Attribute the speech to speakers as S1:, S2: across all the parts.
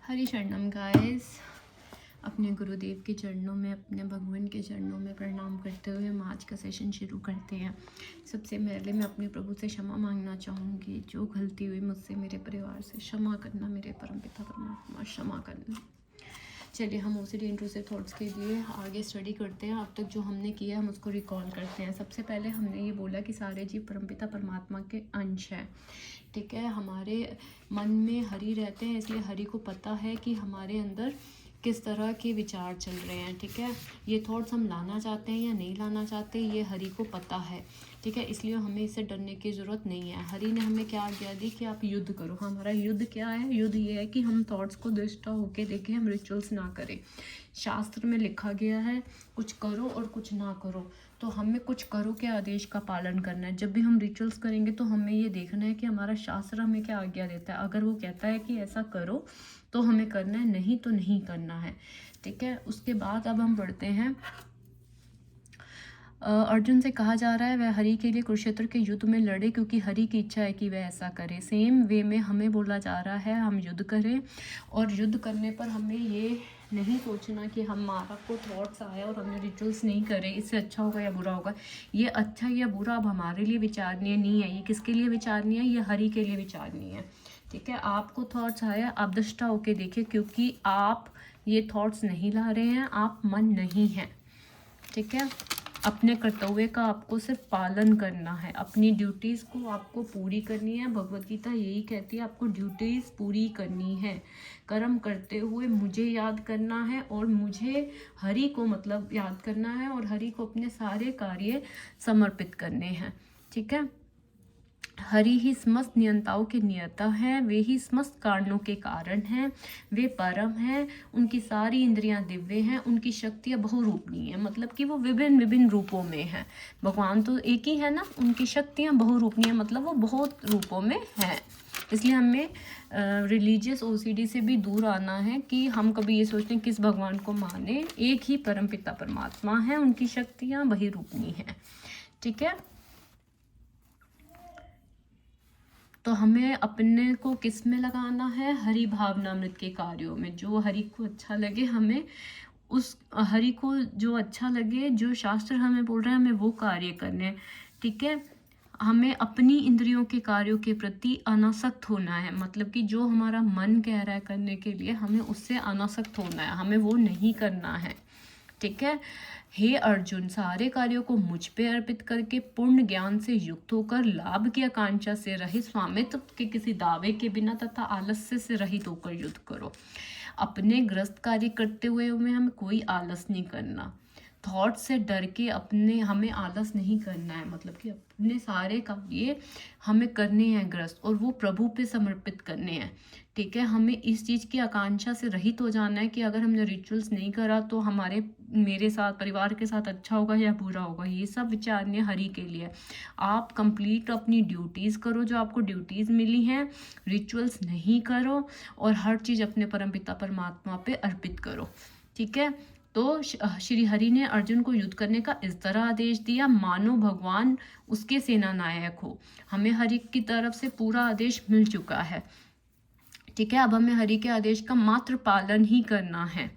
S1: हरि शरणम गाइस। अपने गुरुदेव के चरणों में, अपने भगवान के चरणों में प्रणाम करते हुए हम आज का सेशन शुरू करते हैं। सबसे पहले मैं अपने प्रभु से क्षमा मांगना चाहूँगी। जो गलती हुई मुझसे, मेरे परिवार से क्षमा करना। मेरे परमपिता परमात्मा क्षमा करना। चलिए हम ओसीडी इंट्रूसिव थॉट्स के लिए आगे स्टडी करते हैं। अब तक जो हमने किया हम उसको रिकॉल करते हैं। सबसे पहले हमने ये बोला कि सारे जीव परमपिता परमात्मा के अंश हैं। ठीक है, हमारे मन में हरि रहते हैं, इसलिए हरि को पता है कि हमारे अंदर किस तरह के विचार चल रहे हैं। ठीक है, ये थॉट्स हम लाना चाहते हैं या नहीं लाना चाहते, ये हरि को पता है। ठीक है, इसलिए हमें इससे डरने की ज़रूरत नहीं है। हरि ने हमें क्या आज्ञा दी कि आप युद्ध करो। हमारा युद्ध क्या है? युद्ध ये है कि हम थॉट्स को दृष्टा होके देखें, हम रिचुअल्स ना करें। शास्त्र में लिखा गया है कुछ करो और कुछ ना करो, तो हमें कुछ करो के आदेश का पालन करना है। जब भी हम रिचुअल्स करेंगे तो हमें ये देखना है कि हमारा शास्त्र हमें क्या आज्ञा देता है। अगर वो कहता है कि ऐसा करो तो हमें करना है, नहीं तो नहीं करना है। ठीक है, उसके बाद अब हम बढ़ते हैं। अर्जुन से कहा जा रहा है वह हरि के लिए कुरुक्षेत्र के युद्ध में लड़े, क्योंकि हरि की इच्छा है कि वह ऐसा करे। सेम वे में हमें बोला जा रहा है हम युद्ध करें, और युद्ध करने पर हमें ये नहीं सोचना कि हमारा को थॉट्स आया और हमने रिचुअल्स नहीं करे, इससे अच्छा होगा या बुरा होगा। ये अच्छा या बुरा अब हमारे लिए विचारणीय नहीं है। ये किसके लिए विचारणीय है? ये हरि के लिए विचारणीय है। ठीक है, आपको थॉट्स आया, आप दृष्टा होके देखिए, क्योंकि आप ये थॉट्स नहीं ला रहे हैं, आप मन नहीं हैं। ठीक है, अपने कर्तव्य का आपको सिर्फ पालन करना है, अपनी ड्यूटीज़ को आपको पूरी करनी है। भगवत गीता यही कहती है, आपको ड्यूटीज़ पूरी करनी है। कर्म करते हुए मुझे याद करना है, और मुझे हरि को मतलब याद करना है, और हरि को अपने सारे कार्य समर्पित करने हैं। ठीक है, हरि ही समस्त नियंताओं के नियता हैं, वे ही समस्त कारणों के कारण हैं, वे परम हैं, उनकी सारी इंद्रियां दिव्य हैं, उनकी शक्तियां बहुरूपनीय हैं, मतलब कि वो विभिन्न विभिन्न रूपों में हैं। भगवान तो एक ही है ना, उनकी शक्तियां बहुरूपनीय मतलब वो बहुत रूपों में हैं। इसलिए हमें रिलीजियस ओसीडी से भी दूर आना है कि हम कभी ये सोचते हैं किस भगवान को माने। एक ही परमपिता परमात्मा है, उनकी शक्तियाँ बहुरूपनीय हैं। ठीक है, तो हमें अपने को किस में लगाना है? हरि भावनामृत के कार्यों में। जो हरि को अच्छा लगे, हमें उस हरि को जो अच्छा लगे, जो शास्त्र हमें बोल रहे हैं, हमें वो कार्य करने हैं। ठीक है, हमें अपनी इंद्रियों के कार्यों के प्रति अनासक्त होना है, मतलब कि जो हमारा मन कह रहा है करने के लिए, हमें उससे अनासक्त होना है, हमें वो नहीं करना है। ठीक है, हे अर्जुन, सारे कार्यों को मुझ पे अर्पित करके पूर्ण ज्ञान से युक्त होकर लाभ की आकांक्षा से रहित, स्वामित्व के किसी दावे के बिना तथा आलस्य से रहित होकर युद्ध करो। अपने ग्रस्त कार्य करते हुए हमें कोई आलस नहीं करना। थॉट से डर के हमें आलस नहीं करना है, मतलब कि अपने सारे कार्य हमें करने हैं ग्रस्त, और वो प्रभु पे समर्पित करने हैं। ठीक है, हमें इस चीज़ की आकांक्षा से रहित हो जाना है कि अगर हमने रिचुअल्स नहीं करा तो मेरे साथ, परिवार के साथ अच्छा होगा या बुरा होगा। ये सब विचार नहीं हरि के लिए। आप कंप्लीट अपनी ड्यूटीज़ करो, जो आपको ड्यूटीज़ मिली हैं, रिचुअल्स नहीं करो, और हर चीज़ अपने परमपिता परमात्मा पे अर्पित करो। ठीक है, तो श्री हरि ने अर्जुन को युद्ध करने का इस तरह आदेश दिया मानो भगवान उसके सेना नायक हो। हमें हरि की तरफ से पूरा आदेश मिल चुका है। ठीक है, अब हमें हरि के आदेश का मात्र पालन ही करना है।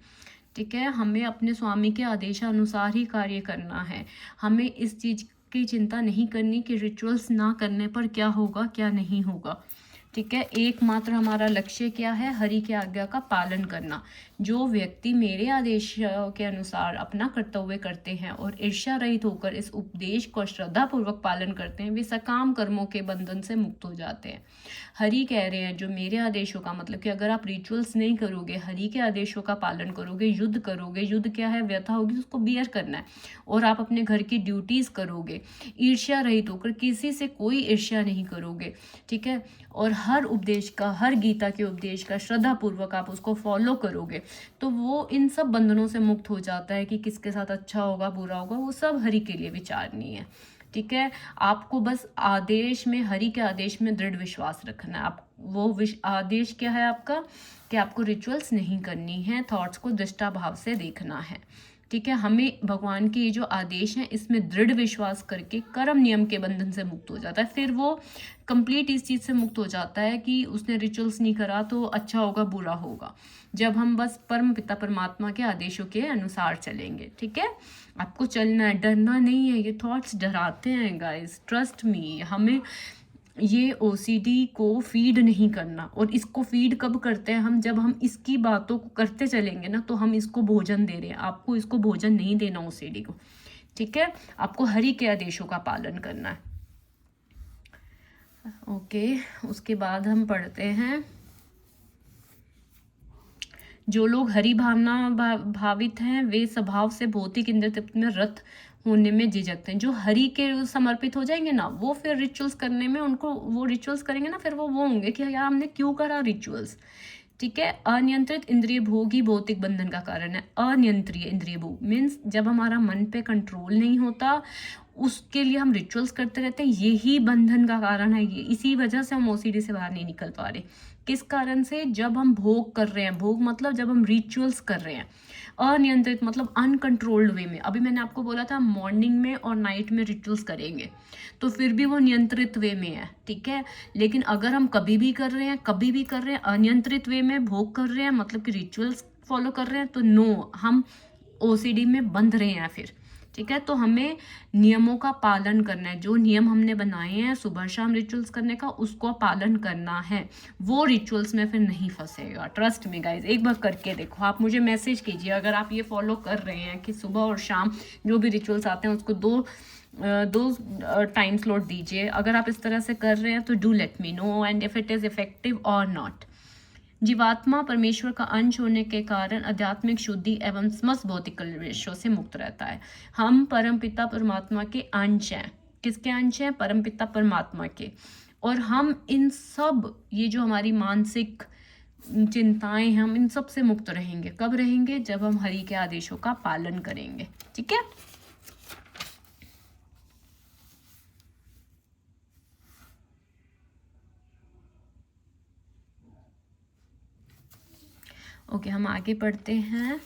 S1: ठीक है, हमें अपने स्वामी के आदेशानुसार ही कार्य करना है। हमें इस चीज़ की चिंता नहीं करनी कि रिचुअल्स ना करने पर क्या होगा क्या नहीं होगा। ठीक है, एकमात्र हमारा लक्ष्य क्या है? हरि की आज्ञा का पालन करना। जो व्यक्ति मेरे आदेश के अनुसार अपना कर्तव्य करते हैं और ईर्ष्या रहित होकर इस उपदेश को श्रद्धापूर्वक पालन करते हैं, वे सकाम कर्मों के बंधन से मुक्त हो जाते हैं। हरि कह रहे हैं जो मेरे आदेशों का, मतलब कि अगर आप रिचुअल्स नहीं करोगे, हरि के आदेशों का पालन करोगे, युद्ध करोगे, युद्ध क्या है? व्यथा होगी, उसको बियर करना है, और आप अपने घर की ड्यूटीज़ करोगे, ईर्ष्या रहित होकर, किसी से कोई ईर्ष्या नहीं करोगे। ठीक है, और हर उपदेश का, हर गीता के उपदेश का श्रद्धापूर्वक आप उसको फॉलो करोगे, तो वो इन सब बंधनों से मुक्त हो जाता है कि किसके साथ अच्छा होगा बुरा होगा, वो सब हरि के लिए विचारणीय है। ठीक है, आपको बस आदेश में, हरि के आदेश में दृढ़ विश्वास रखना है। आप वो आदेश क्या है आपका? कि आपको रिचुअल्स नहीं करनी है, थॉट्स को दृष्टा भाव से देखना है। ठीक है, हमें भगवान के ये जो आदेश हैं इसमें दृढ़ विश्वास करके कर्म नियम के बंधन से मुक्त हो जाता है। फिर वो कंप्लीट इस चीज़ से मुक्त हो जाता है कि उसने रिचुअल्स नहीं करा तो अच्छा होगा बुरा होगा, जब हम बस परम पिता परमात्मा के आदेशों के अनुसार चलेंगे। ठीक है, आपको चलना है, डरना नहीं है। ये थॉट्स डराते हैं गाइस, ट्रस्ट मी। हमें ये ओसीडी को फीड नहीं करना, और इसको फीड कब करते हैं हम, जब हम इसकी बातों को करते चलेंगे ना, तो हम इसको भोजन दे रहे हैं। आपको इसको भोजन नहीं देना ओसीडी को। ठीक है, आपको हरि के आदेशों का पालन करना है। ओके, उसके बाद हम पढ़ते हैं, जो लोग हरि भावना भावित हैं वे स्वभाव से भौतिक इंद्रिय तृप्ति में रत होने में झिझकते हैं। जो हरि के समर्पित हो जाएंगे ना, वो फिर रिचुअल्स करने में, उनको वो रिचुअल्स करेंगे ना, फिर वो होंगे कि यार हमने क्यों करा रिचुअल्स। ठीक है, अनियंत्रित इंद्रिय भोग ही भौतिक बंधन का कारण है। अनियंत्रित इंद्रिय भोग मीन्स जब हमारा मन पे कंट्रोल नहीं होता, उसके लिए हम रिचुअल्स करते रहते हैं, यही बंधन का कारण है। ये इसी वजह से हम ओसीडी से बाहर नहीं निकल पा रहे। किस कारण से, जब हम भोग कर रहे हैं, भोग मतलब जब हम रिचुअल्स कर रहे हैं, अनियंत्रित मतलब अनकंट्रोल्ड वे में। अभी मैंने आपको बोला था मॉर्निंग में और नाइट में रिचुअल्स करेंगे, तो फिर भी वो नियंत्रित वे में है। ठीक है, लेकिन अगर हम कभी भी कर रहे हैं अनियंत्रित वे में भोग कर रहे हैं, मतलब कि रिचुअल्स फॉलो कर रहे हैं, तो नो, हम ओसीडी में बंध रहे हैं फिर। ठीक है, तो हमें नियमों का पालन करना है। जो नियम हमने बनाए हैं सुबह शाम रिचुअल्स करने का, उसको पालन करना है। वो रिचुअल्स में फिर नहीं फंसेगा। ट्रस्ट में गाइज, एक बार करके देखो। आप मुझे मैसेज कीजिए अगर आप ये फॉलो कर रहे हैं कि सुबह और शाम जो भी रिचुअल्स आते हैं उसको दो टाइम स्लॉट दीजिए। अगर आप इस तरह से कर रहे हैं तो do let me know and if it is effective और नॉट। जीवात्मा परमेश्वर का अंश होने के कारण आध्यात्मिक शुद्धि एवं समस्त भौतिक कलेशों से मुक्त रहता है। हम परमपिता परमात्मा के अंश हैं। किसके अंश हैं? परमपिता परमात्मा के। और हम इन सब, ये जो हमारी मानसिक चिंताएं हैं, हम इन सब से मुक्त रहेंगे। कब रहेंगे? जब हम हरि के आदेशों का पालन करेंगे। ठीक है, ओके, हम आगे पढ़ते हैं।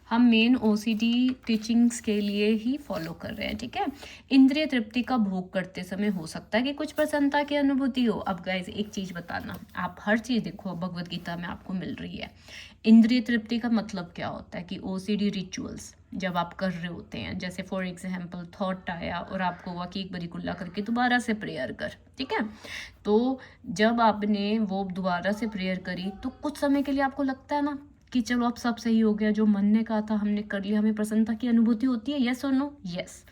S1: हम मेन ओसीडी टीचिंग्स के लिए ही फॉलो कर रहे हैं। ठीक है, इंद्रिय तृप्ति का भोग करते समय हो सकता है कि कुछ प्रसन्नता की अनुभूति हो। अब गाइस एक चीज़ बताना, आप हर चीज़ देखो भगवत गीता में आपको मिल रही है। इंद्रिय तृप्ति का मतलब क्या होता है कि ओसीडी रिचुअल्स जब आप कर रहे होते हैं, जैसे फॉर एग्जाम्पल थॉट आया और आपको हुआ कि एक बारी कुल्ला करके दोबारा से प्रेयर कर। ठीक है, तो जब आपने वो दोबारा से प्रेयर करी तो कुछ समय के लिए आपको लगता है ना कि चलो अब सब सही हो गया, जो मन ने कहा था हमने कर लिया, हमें प्रसन्नता की अनुभूति होती है। यस और नो? यस।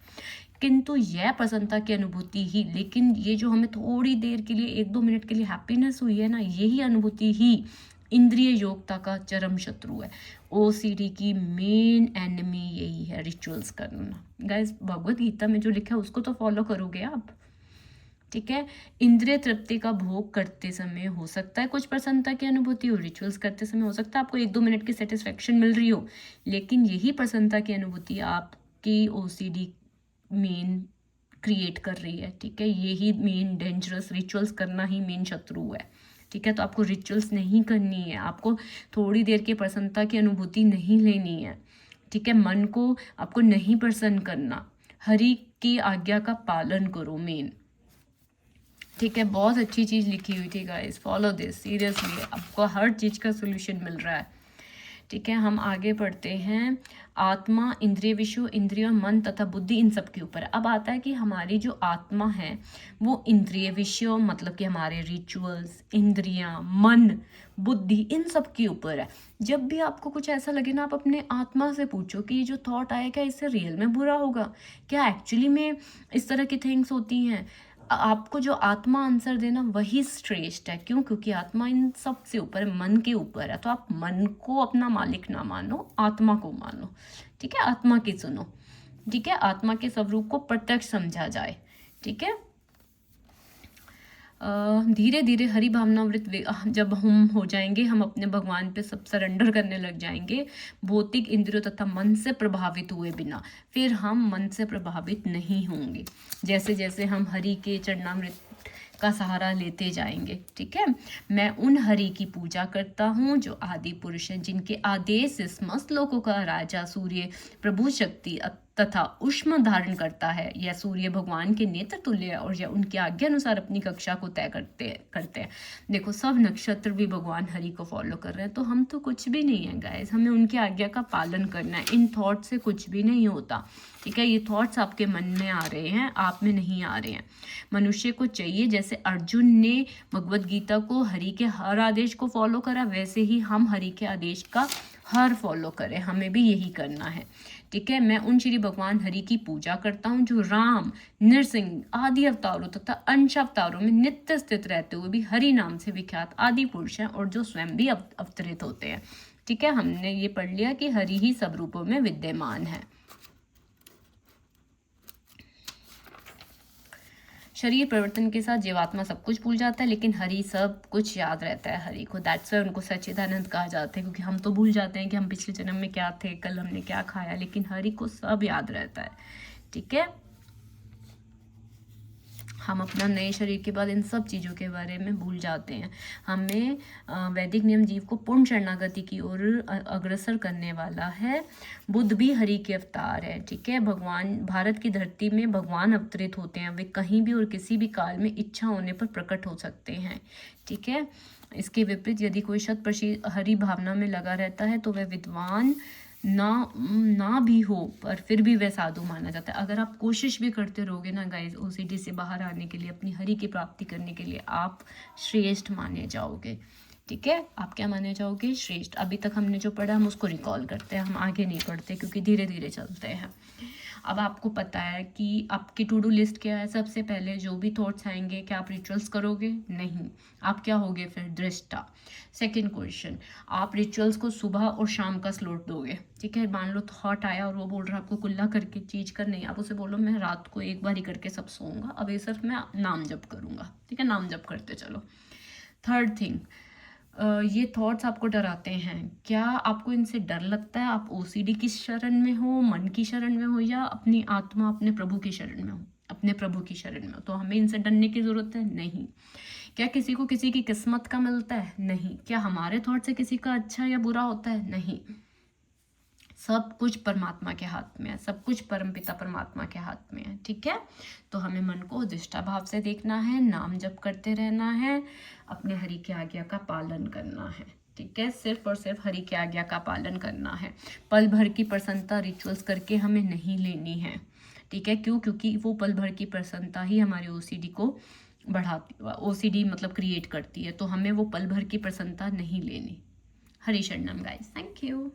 S1: किंतु यह प्रसन्नता की अनुभूति ही, लेकिन ये जो हमें थोड़ी देर के लिए 1-2 मिनट के लिए हैप्पीनेस हुई है ना, यही अनुभूति ही इंद्रिय योग्यता का चरम शत्रु है। ओसीडी की मेन एनिमी यही है, रिचुअल्स करना। गाइस भगवत गीता में जो लिखा है उसको तो फॉलो करोगे आप। ठीक है, इंद्रिय तृप्ति का भोग करते समय हो सकता है कुछ प्रसन्नता की अनुभूति हो, रिचुअल्स करते समय हो सकता है आपको 1-2 मिनट की सेटिस्फेक्शन मिल रही हो, लेकिन यही प्रसन्नता की अनुभूति आपकी ओसीडी मेन क्रिएट कर रही है। ठीक है, यही मेन डेंजरस, रिचुअल्स करना ही मेन शत्रु है। ठीक है, तो आपको रिचुअल्स नहीं करनी है, आपको थोड़ी देर की प्रसन्नता की अनुभूति नहीं लेनी है। ठीक है, मन को आपको नहीं प्रसन्न करना, हरि की आज्ञा का पालन करो मेन। ठीक है, बहुत अच्छी चीज़ लिखी हुई थी गाइस, फॉलो दिस सीरियसली, आपको हर चीज़ का सोल्यूशन मिल रहा है। ठीक है, हम आगे पढ़ते हैं। आत्मा, इंद्रिय विषय, इंद्रिय, मन तथा बुद्धि इन सब के ऊपर है। अब आता है कि हमारी जो आत्मा है वो इंद्रिय विषय मतलब कि हमारे रिचुअल्स, इंद्रियां, मन, बुद्धि इन सब के ऊपर है। जब भी आपको कुछ ऐसा लगे ना, आप अपने आत्मा से पूछो कि ये जो थॉट आया क्या इससे रियल में बुरा होगा, क्या एक्चुअली में इस तरह की थिंग्स होती हैं। आपको जो आत्मा आंसर देना वही श्रेष्ठ है। क्यों? क्योंकि आत्मा इन सब से ऊपर है, मन के ऊपर है। तो आप मन को अपना मालिक ना मानो, आत्मा को मानो। ठीक है, आत्मा की सुनो। ठीक है, आत्मा के स्वरूप को प्रत्यक्ष समझा जाए। ठीक है, धीरे धीरे हरि भावनावृत जब हम हो जाएंगे, हम अपने भगवान पे सब सरेंडर करने लग जाएंगे, भौतिक इंद्रियों तथा मन से प्रभावित हुए बिना, फिर हम मन से प्रभावित नहीं होंगे। जैसे जैसे हम हरि के चरणामृत का सहारा लेते जाएंगे। ठीक है, मैं उन हरि की पूजा करता हूँ जो आदि पुरुष हैं, जिनके आदेश से समस्त लोकों का राजा सूर्य प्रभु शक्ति तथा उष्म धारण करता है। यह सूर्य भगवान के नेत्र तुल्य है और यह उनकी आज्ञा अनुसार अपनी कक्षा को तय करते हैं। देखो, सब नक्षत्र भी भगवान हरि को फॉलो कर रहे हैं, तो हम तो कुछ भी नहीं है गाइस, हमें उनकी आज्ञा का पालन करना है। इन थॉट से कुछ भी नहीं होता। ठीक है, ये थॉट्स आपके मन में आ रहे हैं, आप में नहीं आ रहे हैं। मनुष्य को चाहिए, जैसे अर्जुन ने भगवत गीता को हरि के हर आदेश को फॉलो करा, वैसे ही हम हरि के आदेश का हर फॉलो करें, हमें भी यही करना है। ठीक है, मैं उन श्री भगवान हरि की पूजा करता हूँ जो राम, नृसिंह आदि अवतारों तथा अंश अवतारों में नित्य स्थित रहते हुए भी हरि नाम से विख्यात आदि पुरुष हैं और जो स्वयं भी अवतरित होते हैं। ठीक है, हमने ये पढ़ लिया कि हरि ही सब रूपों में विद्यमान है। शरीर परिवर्तन के साथ जीवात्मा सब कुछ भूल जाता है, लेकिन हरि सब कुछ याद रहता है हरि को। दैट्स वाई उनको सच्चिदानंद कहा जाता है, क्योंकि हम तो भूल जाते हैं कि हम पिछले जन्म में क्या थे, कल हमने क्या खाया, लेकिन हरि को सब याद रहता है। ठीक है, हम अपना नए शरीर के बाद इन सब चीज़ों के बारे में भूल जाते हैं। हमें वैदिक नियम जीव को पूर्ण शरणागति की ओर अग्रसर करने वाला है। बुद्ध भी हरि के अवतार है। ठीक है, भगवान भारत की धरती में भगवान अवतरित होते हैं, वे कहीं भी और किसी भी काल में इच्छा होने पर प्रकट हो सकते हैं। ठीक है, इसके विपरीत यदि कोई 100% हरि भावना में लगा रहता है तो वह विद्वान ना भी हो, पर फिर भी वह साधु माना जाता है। अगर आप कोशिश भी करते रहोगे ना गाइस ओसीडी से बाहर आने के लिए, अपनी हरि की प्राप्ति करने के लिए, आप श्रेष्ठ माने जाओगे। ठीक है, आप क्या माने जाओगे? श्रेष्ठ। अभी तक हमने जो पढ़ा हम उसको रिकॉल करते हैं, हम आगे नहीं पढ़ते क्योंकि धीरे धीरे चलते हैं। अब आपको पता है कि आपकी टू डू लिस्ट क्या है। सबसे पहले जो भी थॉट्स आएंगे, क्या आप रिचुअल्स करोगे? नहीं। आप क्या होगे फिर? दृष्टा। सेकंड क्वेश्चन, आप रिचुअल्स को सुबह और शाम का स्लॉट दोगे। ठीक है, मान लो थॉट आया और वो बोल रहा है आपको कुल्ला करके चीज कर, नहीं, आप उसे बोलो मैं रात को एक बार ही करके सब सोऊंगा, अब ये सिर्फ मैं नाम जप करूंगा। ठीक है, नाम जप करते चलो। थर्ड थिंग, ये थॉट्स आपको डराते हैं, क्या आपको इनसे डर लगता है? आप ओसीडी की शरण में हो, मन की शरण में हो, या अपनी आत्मा अपने प्रभु की शरण में हो? अपने प्रभु की शरण में हो, तो हमें इनसे डरने की जरूरत है नहीं। क्या किसी को किसी की किस्मत का मिलता है? नहीं। क्या हमारे थॉट से किसी का अच्छा या बुरा होता है? नहीं। सब कुछ परमात्मा के हाथ में है, सब कुछ परमपिता परमात्मा के हाथ में है। ठीक है, तो हमें मन को उद्दिष्टा भाव से देखना है, नाम जप करते रहना है, अपने हरि की आज्ञा का पालन करना है। ठीक है, सिर्फ और सिर्फ हरि की आज्ञा का पालन करना है। पल भर की प्रसन्नता रिचुअल्स करके हमें नहीं लेनी है। ठीक है, क्यों? क्योंकि वो पल भर की प्रसन्नता ही हमारी ओसीडी को बढ़ाती, ओसीडी मतलब क्रिएट करती है, तो हमें वो पल भर की प्रसन्नता नहीं लेनी। हरि शरणम गाइस, थैंक यू।